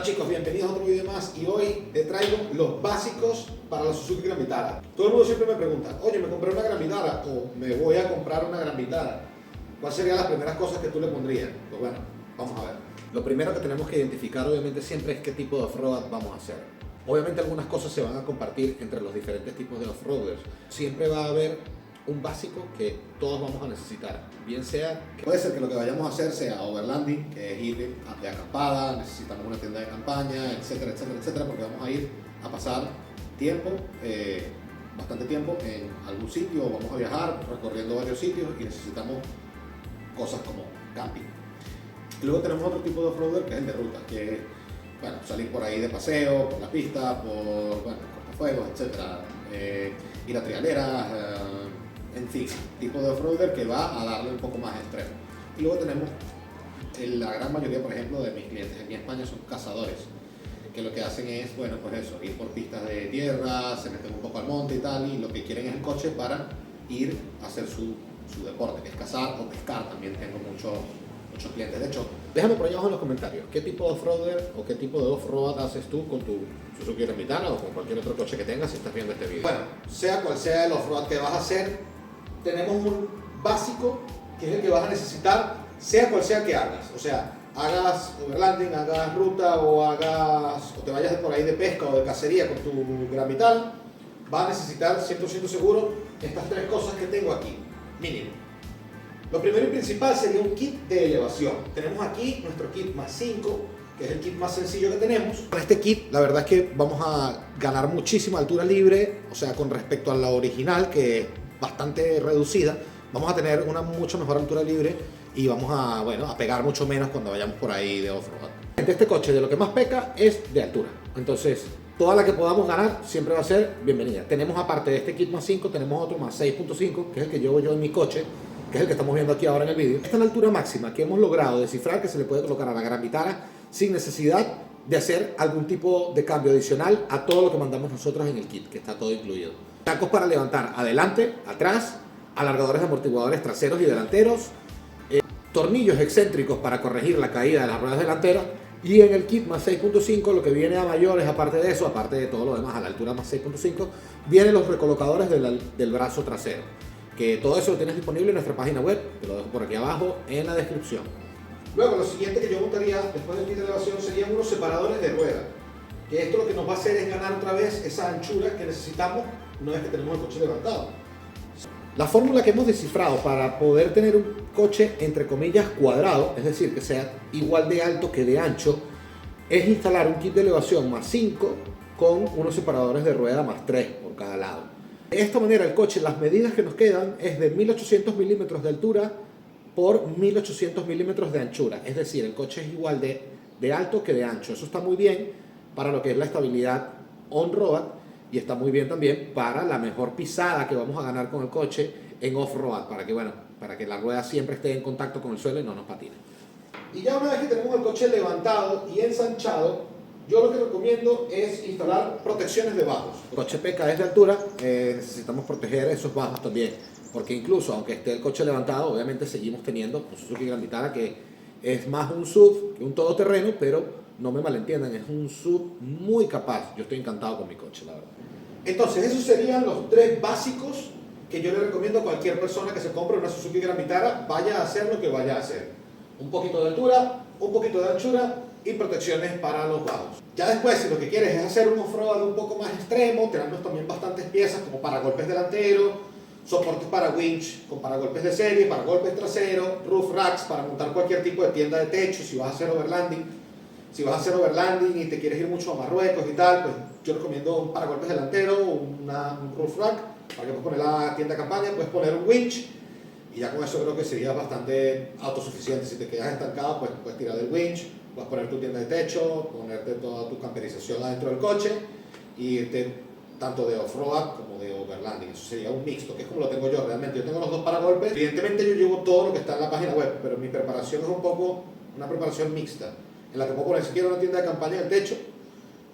chicos, bienvenidos a otro video más y hoy te traigo los básicos para la Suzuki Gran Vitara. Todo el mundo siempre me pregunta, oye, me compré una Gran Vitara o me voy a comprar una Gran Vitara. ¿Cuáles serían las primeras cosas que tú le pondrías? Pues bueno, vamos a ver. Lo primero que tenemos que identificar obviamente siempre es qué tipo de off-road vamos a hacer. Obviamente algunas cosas se van a compartir entre los diferentes tipos de off-roaders. Siempre va a haber un básico que todos vamos a necesitar, bien sea que puede ser que lo que vayamos a hacer sea overlanding, que es ir de acampada, necesitamos una tienda de campaña, etcétera, etcétera, etcétera, porque vamos a ir a pasar tiempo, bastante tiempo en algún sitio, vamos a viajar recorriendo varios sitios y necesitamos cosas como camping. Y luego tenemos otro tipo de off-roader que es el de ruta, que es bueno, salir por ahí de paseo, por la pista, por cortafuegos, etcétera, ir a trialeras, en fin, tipo de off-roader que va a darle un poco más extremo. Y luego tenemos la gran mayoría, por ejemplo, de mis clientes aquí en España son cazadores, que lo que hacen es, bueno, pues eso, ir por pistas de tierra, se meten un poco al monte y tal, y lo que quieren es el coche para ir a hacer su deporte, que es cazar o pescar. También tengo muchos clientes. De hecho, déjame por ahí abajo en los comentarios qué tipo de off-roader o qué tipo de off-road haces tú con tu Suzuki Gran Vitara o con cualquier otro coche que tengas si estás viendo este video. Bueno, sea cual sea el off-road que vas a hacer, tenemos un básico que es el que vas a necesitar, sea cual sea que hagas. O sea, hagas overlanding, hagas ruta o te vayas por ahí de pesca o de cacería con tu Gran Vitara, vas a necesitar 100% seguro estas tres cosas que tengo aquí, mínimo. Lo primero y principal sería un kit de elevación. Tenemos aquí nuestro kit más 5, que es el kit más sencillo que tenemos. Con este kit, la verdad es que vamos a ganar muchísima altura libre, o sea, con respecto a la original, que es bastante reducida, vamos a tener una mucho mejor altura libre y vamos a, bueno, a pegar mucho menos cuando vayamos por ahí de off-road. Este coche de lo que más peca es de altura. Entonces, toda la que podamos ganar siempre va a ser bienvenida. Tenemos aparte de este kit más 5, tenemos otro más 6.5, que es el que llevo yo en mi coche, que es el que estamos viendo aquí ahora en el vídeo. Esta es la altura máxima que hemos logrado descifrar que se le puede colocar a la Gran Vitara sin necesidad de hacer algún tipo de cambio adicional a todo lo que mandamos nosotros en el kit, que está todo incluido. Tacos para levantar adelante, atrás, alargadores de amortiguadores traseros y delanteros, tornillos excéntricos para corregir la caída de las ruedas delanteras, y en el kit más 6.5 lo que viene a mayores, aparte de eso, aparte de todo lo demás a la altura más 6.5, vienen los recolocadores del brazo trasero. Que todo eso lo tienes disponible en nuestra página web, te lo dejo por aquí abajo en la descripción. Luego, lo siguiente que yo montaría después del kit de elevación serían unos separadores de rueda. Que esto lo que nos va a hacer es ganar otra vez esa anchura que necesitamos una vez que tenemos el coche levantado. La fórmula que hemos descifrado para poder tener un coche entre comillas cuadrado, es decir, que sea igual de alto que de ancho, es instalar un kit de elevación más 5 con unos separadores de rueda más 3 por cada lado. De esta manera el coche, las medidas que nos quedan es de 1800 milímetros de altura por 1800 milímetros de anchura. Es decir, el coche es igual de alto que de ancho. Eso está muy bien para lo que es la estabilidad on-road y está muy bien también para la mejor pisada que vamos a ganar con el coche en off-road, para que la rueda siempre esté en contacto con el suelo y no nos patine. Y ya una vez que tenemos el coche levantado y ensanchado, yo lo que recomiendo es instalar protecciones de bajos. El coche peca desde altura, necesitamos proteger esos bajos también, porque incluso aunque esté el coche levantado, obviamente seguimos teniendo un Suzuki Gran Vitara que es más un SUV que un todoterreno, pero no me malentiendan, es un SUV muy capaz. Yo estoy encantado con mi coche, la verdad. Entonces, esos serían los tres básicos que yo le recomiendo a cualquier persona que se compre una Suzuki Gran Vitara, vaya a hacer lo que vaya a hacer. Un poquito de altura, un poquito de anchura y protecciones para los bajos. Ya después, si lo que quieres es hacer un off-road un poco más extremo, tenemos también bastantes piezas como para golpes delanteros, soportes para winch con paragolpes de serie, para golpes traseros, roof racks para montar cualquier tipo de tienda de techo si vas a hacer overlanding. Si vas a hacer overlanding y te quieres ir mucho a Marruecos y tal, pues yo recomiendo un paragolpes delantero, un roof rack, para que puedas poner la tienda de campaña, puedes poner un winch y ya con eso creo que sería bastante autosuficiente. Si te quedas estancado, pues puedes tirar del winch, puedes poner tu tienda de techo, ponerte toda tu camperización adentro del coche y irte tanto de off-road como de overlanding. Eso sería un mixto, que es como lo tengo yo realmente. Yo tengo los dos paragolpes. Evidentemente yo llevo todo lo que está en la página web, pero mi preparación es un poco una preparación mixta, en la que puedo poner si quiero una tienda de campaña en el techo,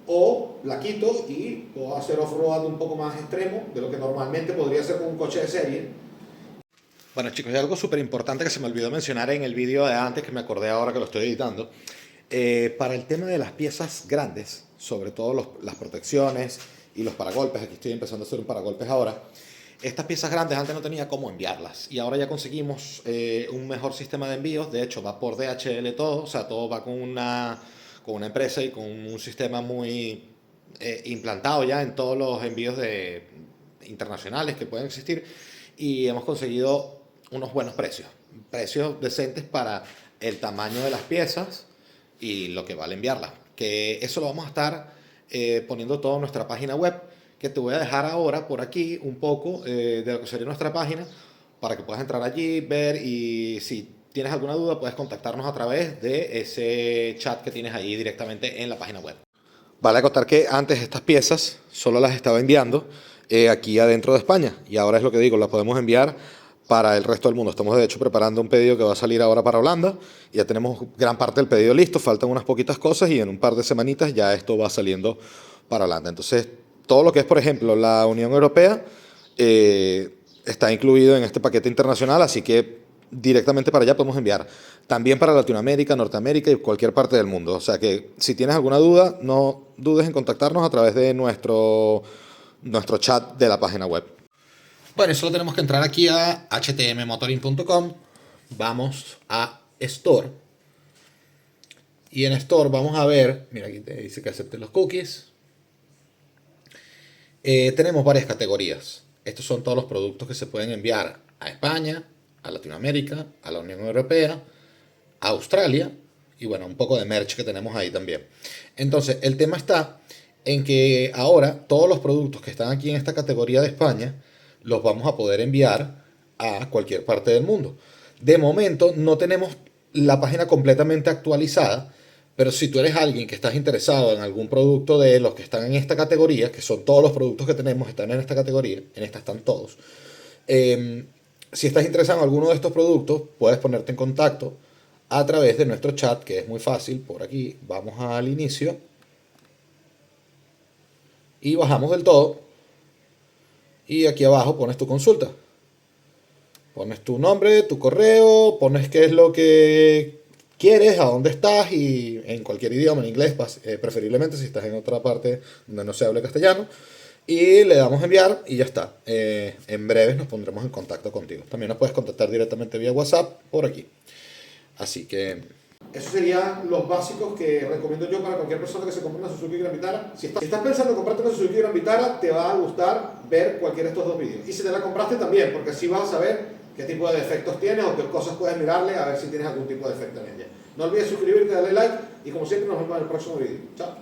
o la quito y puedo hacer off-road un poco más extremo de lo que normalmente podría hacer con un coche de serie. Bueno chicos, hay algo súper importante que se me olvidó mencionar en el vídeo de antes, que me acordé ahora que lo estoy editando. Para el tema de las piezas grandes, sobre todo las protecciones y los paragolpes, aquí estoy empezando a hacer un paragolpes ahora. Estas piezas grandes antes no tenía cómo enviarlas y ahora ya conseguimos un mejor sistema de envíos. De hecho, va por DHL todo, o sea, todo va con una empresa y con un sistema muy implantado ya en todos los envíos internacionales que pueden existir, y hemos conseguido unos buenos precios, precios decentes para el tamaño de las piezas y lo que vale enviarlas. Que eso lo vamos a estar poniendo todo en nuestra página web, que te voy a dejar ahora por aquí un poco de lo que sería nuestra página para que puedas entrar allí, ver, y si tienes alguna duda puedes contactarnos a través de ese chat que tienes ahí directamente en la página web. Vale acotar que antes estas piezas solo las estaba enviando aquí adentro de España, y ahora es lo que digo, las podemos enviar para el resto del mundo. Estamos de hecho preparando un pedido que va a salir ahora para Holanda. Ya tenemos gran parte del pedido listo, faltan unas poquitas cosas y en un par de semanitas ya esto va saliendo para Holanda. Entonces, todo lo que es, por ejemplo, la Unión Europea está incluido en este paquete internacional, así que directamente para allá podemos enviar. También para Latinoamérica, Norteamérica y cualquier parte del mundo. O sea que si tienes alguna duda, no dudes en contactarnos a través de nuestro chat de la página web. Bueno, solo tenemos que entrar aquí a htmmotoring.com, vamos a Store, y en Store vamos a ver, mira aquí te dice que acepte los cookies. Tenemos varias categorías. Estos son todos los productos que se pueden enviar a España, a Latinoamérica, a la Unión Europea, a Australia, y bueno, un poco de merch que tenemos ahí también. Entonces, el tema está en que ahora todos los productos que están aquí en esta categoría de España los vamos a poder enviar a cualquier parte del mundo. De momento no tenemos la página completamente actualizada, pero si tú eres alguien que estás interesado en algún producto de los que están en esta categoría, que son todos los productos que tenemos, están en esta categoría, en esta están todos. Si estás interesado en alguno de estos productos, puedes ponerte en contacto a través de nuestro chat, que es muy fácil. Por aquí vamos al inicio y bajamos del todo. Y aquí abajo pones tu consulta. Pones tu nombre, tu correo, pones qué es lo que quieres, a dónde estás, y en cualquier idioma, en inglés, preferiblemente si estás en otra parte donde no se hable castellano. Y le damos enviar y ya está. En breves nos pondremos en contacto contigo. También nos puedes contactar directamente vía WhatsApp por aquí. Así que esos serían los básicos que recomiendo yo para cualquier persona que se compre una Suzuki Gran Vitara. Si estás pensando en comprarte una Suzuki Gran Vitara, te va a gustar ver cualquiera de estos dos vídeos. Y si te la compraste también, porque así vas a saber qué tipo de defectos tienes o qué cosas puedes mirarle a ver si tienes algún tipo de defecto en ella. No olvides suscribirte, darle like y como siempre nos vemos en el próximo vídeo. Chao.